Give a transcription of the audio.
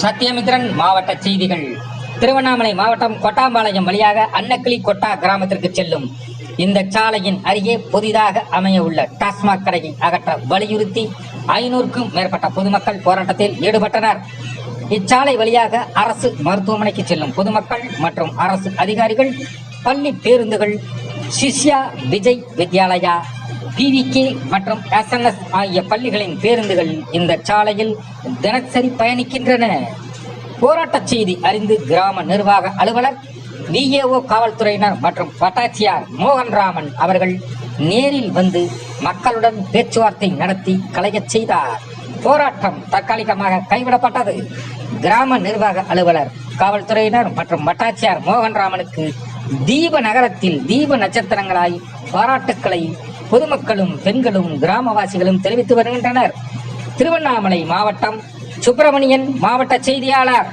சத்தியமித்ரன் மாவட்ட செய்திகள். திருவண்ணாமலை மாவட்டம் கொட்டாம்பாளையம் வழியாக அன்னக்கிளி கொட்டா கிராமத்திற்கு செல்லும் இந்த சாலையின் அருகே புதிதாக அமைய உள்ள டாஸ்மாக் கடையை அகற்ற வலியுறுத்தி 500க்கும் மேற்பட்ட பொதுமக்கள் போராட்டத்தில் ஈடுபட்டனர். இச்சாலை வழியாக அரசு மருத்துவமனைக்கு செல்லும் பொதுமக்கள் மற்றும் அரசு அதிகாரிகள், பள்ளி பேருந்துகள், சிஷ்யா விஜய் வித்யாலயா, PVK மற்றும் SNS ஆகிய பள்ளிகளின் பேருந்துகள் இந்த சாலையில் தினசரி பயணிக்கின்றன. போராட்ட செய்தி அறிந்து கிராம நிர்வாக அலுவலர், VAO காவல்துறையினர் மற்றும் வட்டாட்சியர் மோகன்ராமன் அவர்கள் நேரில் வந்து மக்களுடன் பேச்சுவார்த்தை நடத்தி களையச் செய்தார். போராட்டம் தற்காலிகமாக கைவிடப்பட்டது. கிராம நிர்வாக அலுவலர், காவல்துறையினர் மற்றும் வட்டாட்சியர் மோகன்ராமனுக்கு தீப நகரத்தில் தீப நட்சத்திரங்களாய் பாராட்டுக்களை பொதுமக்களும் பெண்களும் கிராமவாசிகளும் தெரிவித்து வருகின்றனர். திருவண்ணாமலை மாவட்டம் சுப்பிரமணியன் மாவட்ட செய்தியாளர்.